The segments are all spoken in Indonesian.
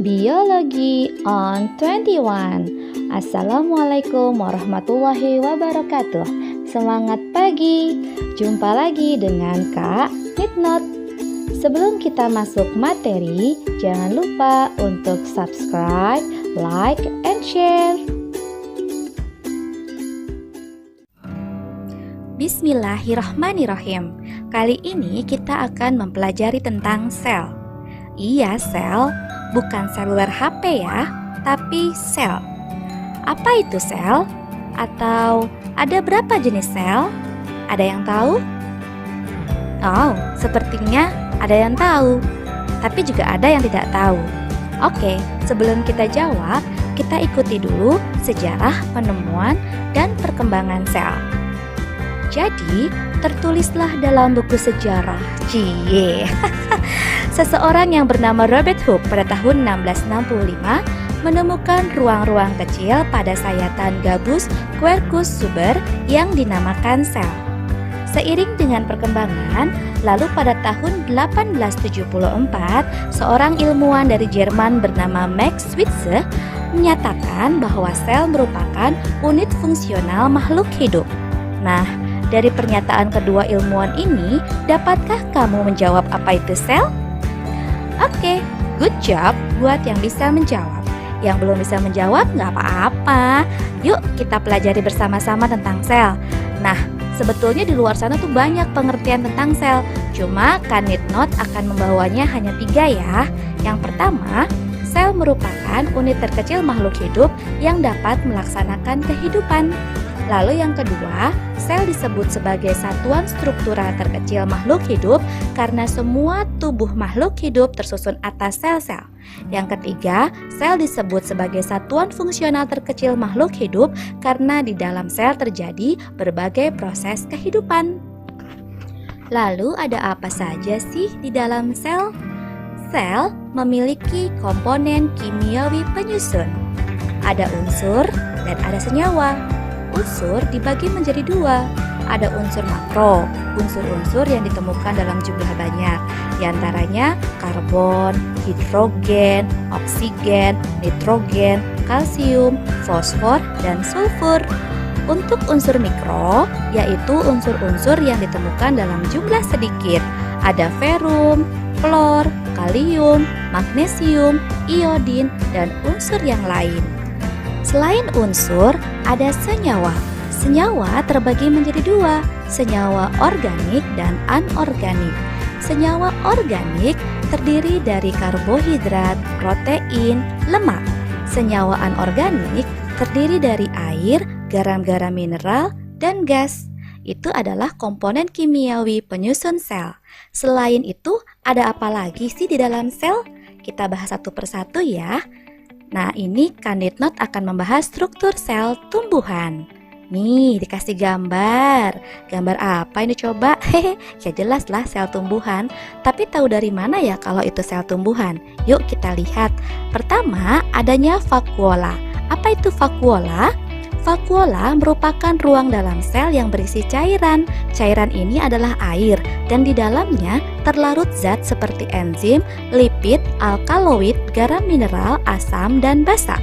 Biologi on 21. Assalamualaikum warahmatullahi wabarakatuh. Semangat pagi. Jumpa lagi dengan Kak Nitnot. Sebelum kita masuk materi, jangan lupa untuk subscribe, like, and share. Bismillahirrahmanirrahim. Kali ini kita akan mempelajari tentang sel. Iya, sel, bukan seluler HP ya, tapi sel. Apa itu sel? Atau ada berapa jenis sel? Ada yang tahu? Oh, sepertinya ada yang tahu, tapi juga ada yang tidak tahu. Oke, sebelum kita jawab, kita ikuti dulu sejarah penemuan dan perkembangan sel. Jadi, tertulislah dalam buku sejarah, seseorang yang bernama Robert Hooke pada tahun 1665 menemukan ruang-ruang kecil pada sayatan gabus Quercus suber yang dinamakan sel. Seiring dengan perkembangan, lalu pada tahun 1874, seorang ilmuwan dari Jerman bernama Max Schwitzer menyatakan bahwa sel merupakan unit fungsional makhluk hidup. Nah, dari pernyataan kedua ilmuwan ini, dapatkah kamu menjawab apa itu sel? Oke, good job buat yang bisa menjawab. Yang belum bisa menjawab nggak apa-apa. Yuk kita pelajari bersama-sama tentang sel. Nah, sebetulnya di luar sana tuh banyak pengertian tentang sel. Cuma Kak Nitnot akan membawanya hanya 3 ya. Yang pertama, sel merupakan unit terkecil makhluk hidup yang dapat melaksanakan kehidupan. Lalu yang kedua, sel disebut sebagai satuan struktural terkecil makhluk hidup karena semua tubuh makhluk hidup tersusun atas sel-sel. Yang ketiga, sel disebut sebagai satuan fungsional terkecil makhluk hidup karena di dalam sel terjadi berbagai proses kehidupan. Lalu ada apa saja sih di dalam sel? Sel memiliki komponen kimiawi penyusun. Ada unsur dan ada senyawa. Unsur dibagi menjadi 2. Ada unsur makro, unsur-unsur yang ditemukan dalam jumlah banyak, diantaranya karbon, hidrogen, oksigen, nitrogen, kalsium, fosfor, dan sulfur. Untuk unsur mikro, yaitu unsur-unsur yang ditemukan dalam jumlah sedikit, ada ferum, klor, kalium, magnesium, iodin, dan unsur yang lain. Selain unsur, ada senyawa. Senyawa terbagi menjadi 2, senyawa organik dan anorganik. Senyawa organik terdiri dari karbohidrat, protein, lemak. Senyawa anorganik terdiri dari air, garam-garam mineral, dan gas. Itu adalah komponen kimiawi penyusun sel. Selain itu, ada apa lagi sih di dalam sel? Kita bahas satu persatu ya. Nah, ini Kak Nitnot akan membahas struktur sel tumbuhan. Nih, dikasih gambar. Gambar apa ini coba? Ya jelas lah sel tumbuhan. Tapi tahu dari mana ya kalau itu sel tumbuhan? Yuk kita lihat. Pertama, adanya vakuola. Apa itu vakuola? Vakuola merupakan ruang dalam sel yang berisi cairan. Cairan ini adalah air dan di dalamnya terlarut zat seperti enzim, lipid, alkaloid, garam mineral, asam, dan basa.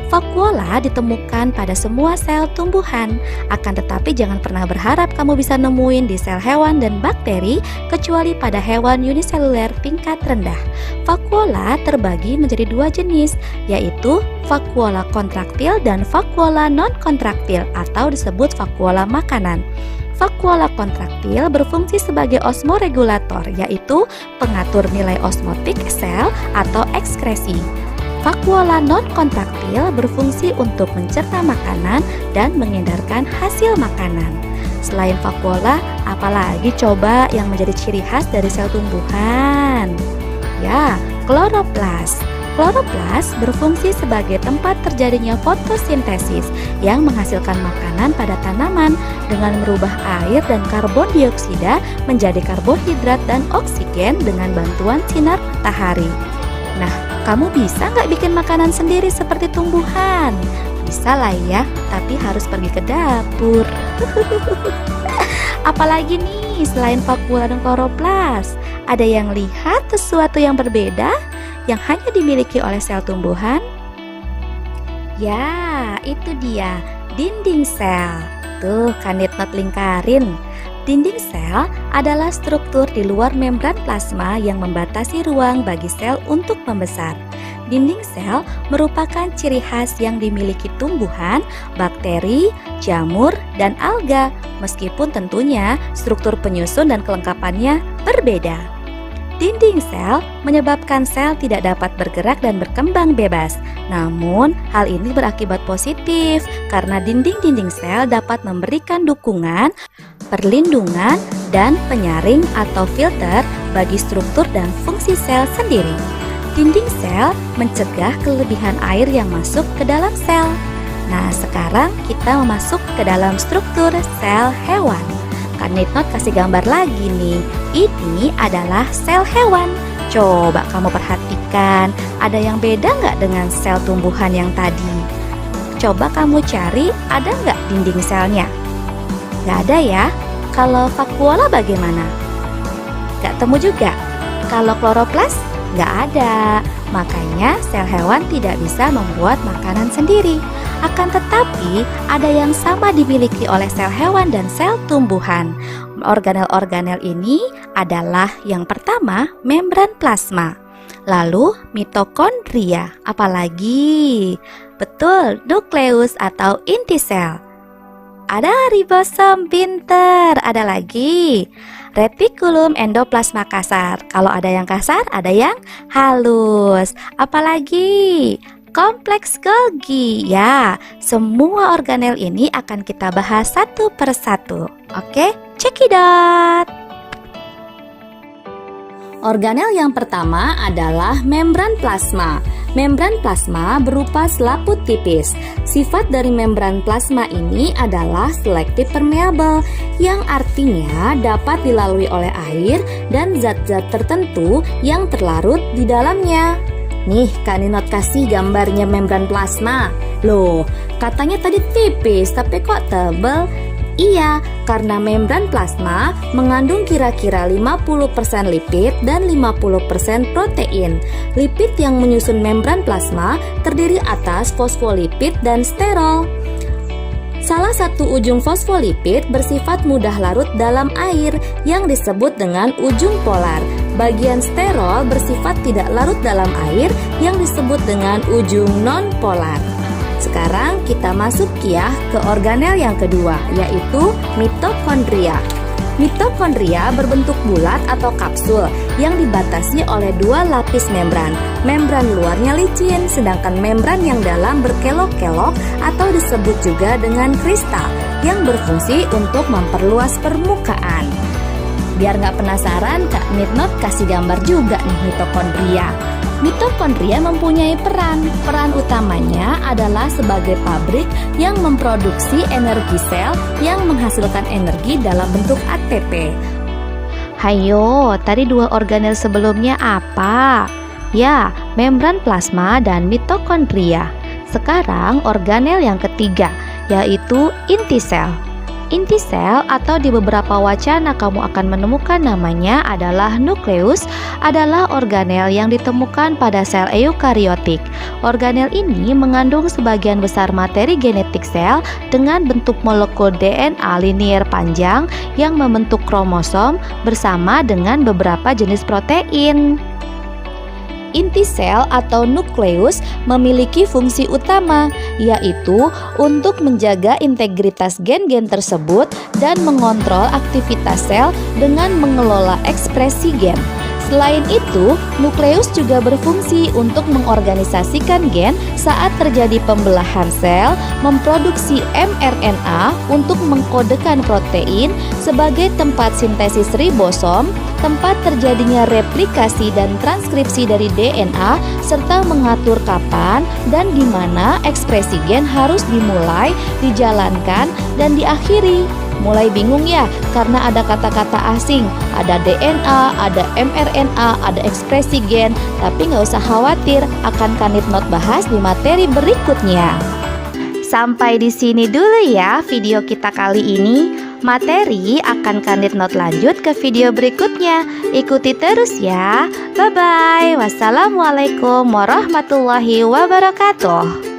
Vakuola ditemukan pada semua sel tumbuhan. Akan tetapi jangan pernah berharap kamu bisa nemuin di sel hewan dan bakteri kecuali pada hewan uniseluler tingkat rendah. Vakuola terbagi menjadi 2 jenis, yaitu vakuola kontraktil dan vakuola non-kontraktil atau disebut vakuola makanan. Vakuola kontraktil berfungsi sebagai osmoregulator, yaitu pengatur nilai osmotik sel atau ekskresi. Vakuola non-kontraktil berfungsi untuk mencerna makanan dan mengedarkan hasil makanan. Selain vakuola, apalagi coba yang menjadi ciri khas dari sel tumbuhan? Ya, kloroplas. Kloroplas berfungsi sebagai tempat terjadinya fotosintesis yang menghasilkan makanan pada tanaman dengan merubah air dan karbon dioksida menjadi karbohidrat dan oksigen dengan bantuan sinar matahari. Nah, kamu bisa nggak bikin makanan sendiri seperti tumbuhan? Bisa lah ya, tapi harus pergi ke dapur. Apalagi nih selain vakuola dan kloroplas? Ada yang lihat sesuatu yang berbeda? yang hanya dimiliki oleh sel tumbuhan? Ya, itu dia, dinding sel. Tuh, Kanitnot lingkarin. Dinding sel adalah struktur di luar membran plasma yang membatasi ruang bagi sel untuk membesar. Dinding sel merupakan ciri khas yang dimiliki tumbuhan, bakteri, jamur, dan alga, meskipun tentunya struktur penyusun dan kelengkapannya berbeda. Dinding sel menyebabkan sel tidak dapat bergerak dan berkembang bebas. Namun, hal ini berakibat positif karena dinding-dinding sel dapat memberikan dukungan, perlindungan, dan penyaring atau filter bagi struktur dan fungsi sel sendiri. Dinding sel mencegah kelebihan air yang masuk ke dalam sel. Nah, sekarang kita masuk ke dalam struktur sel hewan. Kanitnot kasih gambar lagi nih. Ini adalah sel hewan. Coba kamu perhatikan, ada yang beda nggak dengan sel tumbuhan yang tadi? Coba kamu cari, ada nggak dinding selnya? Nggak ada ya? Kalau vakuola bagaimana? Nggak temu juga? Kalau kloroplas? Nggak ada. Makanya sel hewan tidak bisa membuat makanan sendiri. Akan tetapi, ada yang sama dimiliki oleh sel hewan dan sel tumbuhan. Organel-organel ini adalah yang pertama, membran plasma. Lalu, mitokondria. Apalagi? Betul, nukleus atau inti sel. Ada ribosom, pinter. Ada lagi, retikulum endoplasma kasar. Kalau ada yang kasar, ada yang halus. Apalagi? Kompleks Golgi. Ya, semua organel ini akan kita bahas satu per satu. Oke, cekidot. Organel yang pertama adalah membran plasma. Membran plasma berupa selaput tipis. Sifat dari membran plasma ini adalah selective permeable, yang artinya dapat dilalui oleh air dan zat-zat tertentu yang terlarut di dalamnya. Nih, Kanitnot kasih gambarnya membran plasma. Loh, katanya tadi tipis, tapi kok tebal? Iya, karena membran plasma mengandung kira-kira 50% lipid dan 50% protein. Lipid yang menyusun membran plasma terdiri atas fosfolipid dan sterol. Salah satu ujung fosfolipid bersifat mudah larut dalam air yang disebut dengan ujung polar. Bagian sterol bersifat tidak larut dalam air yang disebut dengan ujung non-polar. Sekarang kita masuk ya ke organel yang kedua, yaitu mitokondria. Mitokondria berbentuk bulat atau kapsul yang dibatasi oleh dua lapis membran. Membran luarnya licin, sedangkan membran yang dalam berkelok-kelok atau disebut juga dengan kristal yang berfungsi untuk memperluas permukaan. Biar nggak penasaran, Kak Nitnot kasih gambar juga nih mitokondria. Mitokondria mempunyai peran utamanya adalah sebagai pabrik yang memproduksi energi sel yang menghasilkan energi dalam bentuk ATP. Hayo, tadi dua organel sebelumnya apa? Ya, membran plasma dan mitokondria. Sekarang organel yang ketiga, yaitu inti sel. Inti sel atau di beberapa wacana kamu akan menemukan namanya adalah nukleus, adalah organel yang ditemukan pada sel eukariotik. Organel ini mengandung sebagian besar materi genetik sel dengan bentuk molekul DNA linier panjang yang membentuk kromosom bersama dengan beberapa jenis protein. Inti sel atau nukleus memiliki fungsi utama, yaitu untuk menjaga integritas gen-gen tersebut dan mengontrol aktivitas sel dengan mengelola ekspresi gen. Selain itu, nukleus juga berfungsi untuk mengorganisasikan gen saat terjadi pembelahan sel, memproduksi mRNA untuk mengkodekan protein sebagai tempat sintesis ribosom, tempat terjadinya replikasi dan transkripsi dari DNA, serta mengatur kapan dan di mana ekspresi gen harus dimulai, dijalankan, dan diakhiri. Mulai bingung ya karena ada kata-kata asing, ada DNA, ada mRNA, ada ekspresi gen, tapi nggak usah khawatir, akan Kanitnot bahas di materi berikutnya. Sampai di sini dulu ya video kita kali ini. Materi akan Kandit Note lanjut ke video berikutnya. Ikuti terus ya. Bye-bye. Wassalamualaikum warahmatullahi wabarakatuh.